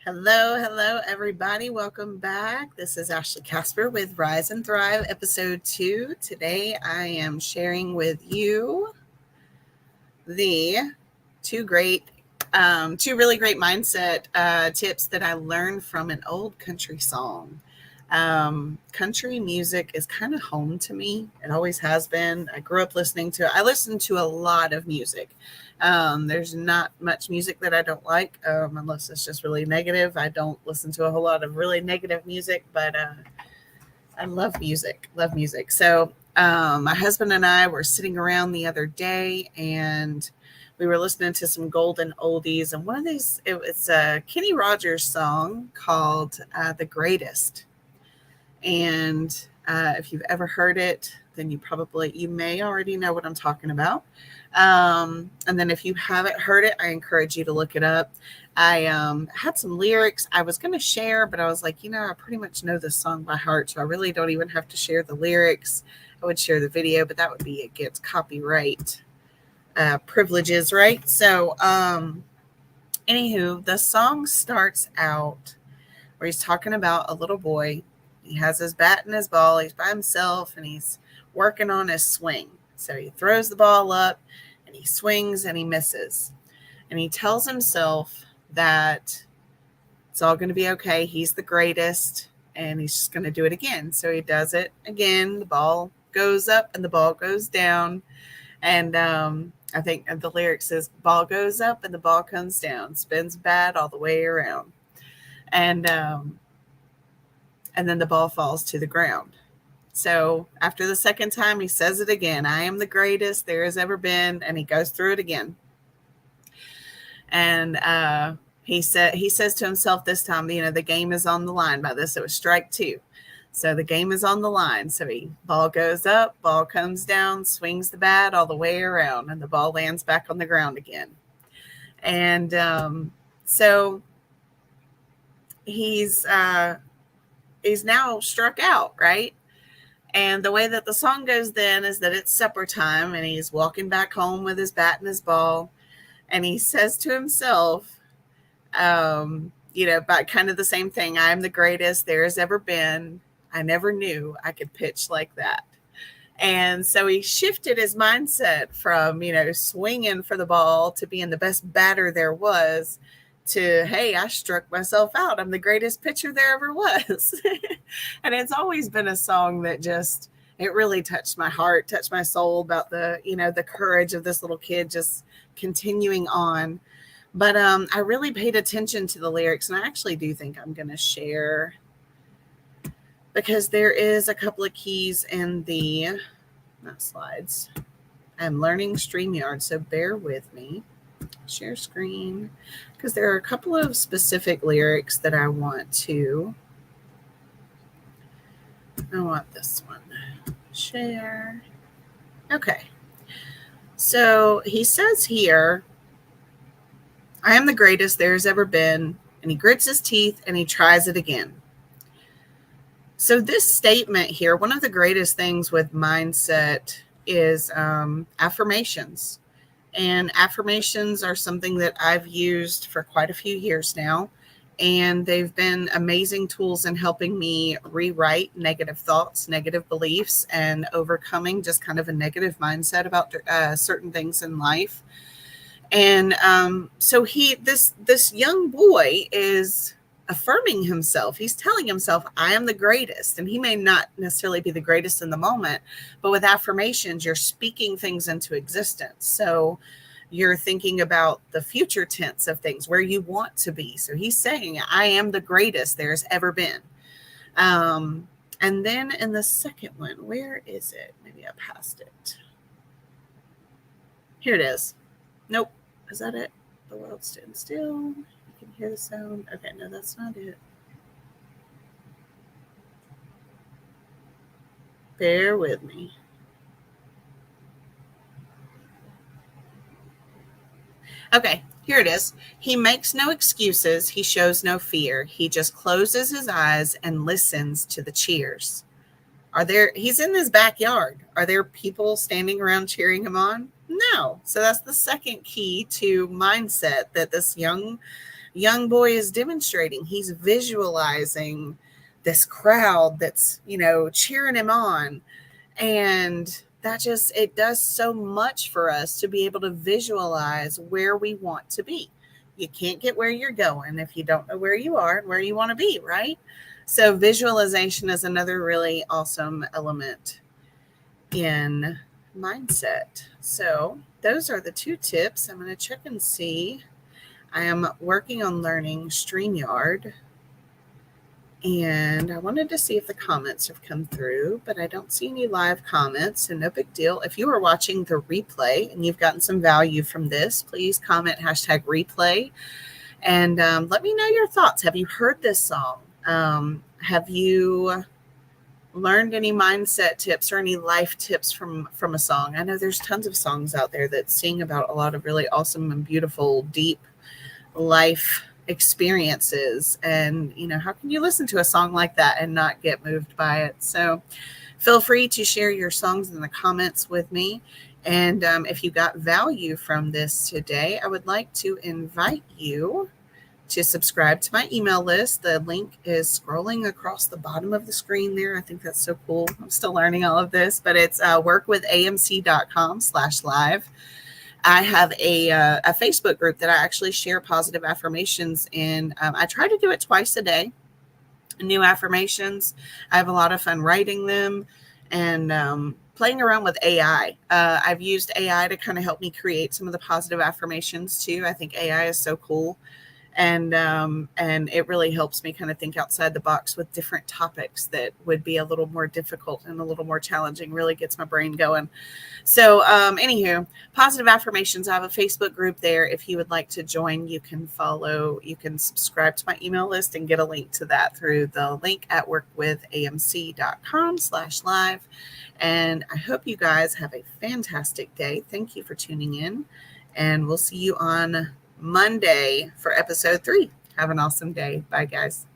Hello, everybody. Welcome back. This is Ashley Casper with Rise and Thrive, episode 2. Today, I am sharing with you the two great, two really great mindset tips that I learned from an old country song. Country music is kind of home to me. It always has been. I grew up listening to it. I listen to a lot of music. There's not much music that I don't like, unless it's just really negative. I don't listen to a whole lot of really negative music, but I love music. Love music. So my husband and I were sitting around the other day, and we were listening to some Golden Oldies, and one of these, it's a Kenny Rogers song called "The Greatest." And if you've ever heard it, then you may already know what I'm talking about. And then if you haven't heard it, I encourage you to look it up. I had some lyrics I was going to share, but I was like, I pretty much know this song by heart, so I really don't even have to share the lyrics. I would share the video, but that would be against copyright privileges, right? So, anywho, the song starts out where he's talking about a little boy. He has his bat and his ball. He's by himself, and he's working on his swing. So he throws the ball up, and he swings, and he misses. And he tells himself that it's all going to be okay. He's the greatest, and he's just going to do it again. So he does it again. The ball goes up, and the ball goes down. And I think the lyric says, ball goes up, and the ball comes down. Spins bat all the way around. And then the ball falls to the ground. So after the second time, he says it again. I am the greatest there has ever been. And he goes through it again. And he says to himself this time, the game is on the line. By this, it was strike 2. So the game is on the line. So ball goes up, ball comes down, swings the bat all the way around, and the ball lands back on the ground again. And so he's now struck out, right? And the way that the song goes then is that it's supper time, and he's walking back home with his bat and his ball, and he says to himself, about kind of the same thing. I'm the greatest there has ever been. I never knew I could pitch like that. And so he shifted his mindset from, swinging for the ball to being the best batter there was to, hey, I struck myself out. I'm the greatest pitcher there ever was. And it's always been a song that it really touched my heart, touched my soul about the courage of this little kid just continuing on. But I really paid attention to the lyrics, and I actually do think I'm going to share, because there is a couple of keys in not slides. I'm learning StreamYard, so bear with me. Share screen, because there are a couple of specific lyrics that I want this one. Share. Okay. So he says here, I am the greatest there's ever been, and he grits his teeth and he tries it again. So this statement here, one of the greatest things with mindset is affirmations. And affirmations are something that I've used for quite a few years now. And they've been amazing tools in helping me rewrite negative thoughts, negative beliefs, and overcoming just kind of a negative mindset about certain things in life. And so this young boy is affirming himself. He's telling himself, I am the greatest. And he may not necessarily be the greatest in the moment, but with affirmations, you're speaking things into existence. So you're thinking about the future tense of things, where you want to be. So he's saying, I am the greatest there's ever been. And then in the second one, where is it? Maybe I passed it. Here it is. Nope. Is that it? The world stands still. You can hear the sound. Okay, no, that's not it. Bear with me. Okay, here it is. He makes no excuses. He shows no fear. He just closes his eyes and listens to the cheers. He's in his backyard. Are there people standing around cheering him on? No. So that's the second key to mindset that this young young boy is demonstrating. He's visualizing this crowd that's, cheering him on. And it does so much for us to be able to visualize where we want to be. You can't get where you're going if you don't know where you are and where you want to be, right? So visualization is another really awesome element in mindset. So those are the 2 tips. I'm going to check and see. I am working on learning StreamYard, and I wanted to see if the comments have come through, but I don't see any live comments, so no big deal. If you are watching the replay and you've gotten some value from this, please comment #replay and let me know your thoughts. Have you heard this song? Have you learned any mindset tips or any life tips from a song? I know there's tons of songs out there that sing about a lot of really awesome and beautiful, deep life experiences. And, how can you listen to a song like that and not get moved by it? So feel free to share your songs in the comments with me. And if you got value from this today, I would like to invite you to subscribe to my email list. The link is scrolling across the bottom of the screen there. I think that's so cool. I'm still learning all of this, but it's workwithamc.com/live. I have a Facebook group that I actually share positive affirmations in. I try to do it twice a day, new affirmations. I have a lot of fun writing them and playing around with AI. I've used AI to kind of help me create some of the positive affirmations too. I think AI is so cool. And it really helps me kind of think outside the box with different topics that would be a little more difficult and a little more challenging. Really gets my brain going. So anywho, positive affirmations. I have a Facebook group there. If you would like to join, you can subscribe to my email list and get a link to that through the link at workwithamc.com/live. And I hope you guys have a fantastic day. Thank you for tuning in, and we'll see you on Monday for episode 3. Have an awesome day. Bye, guys.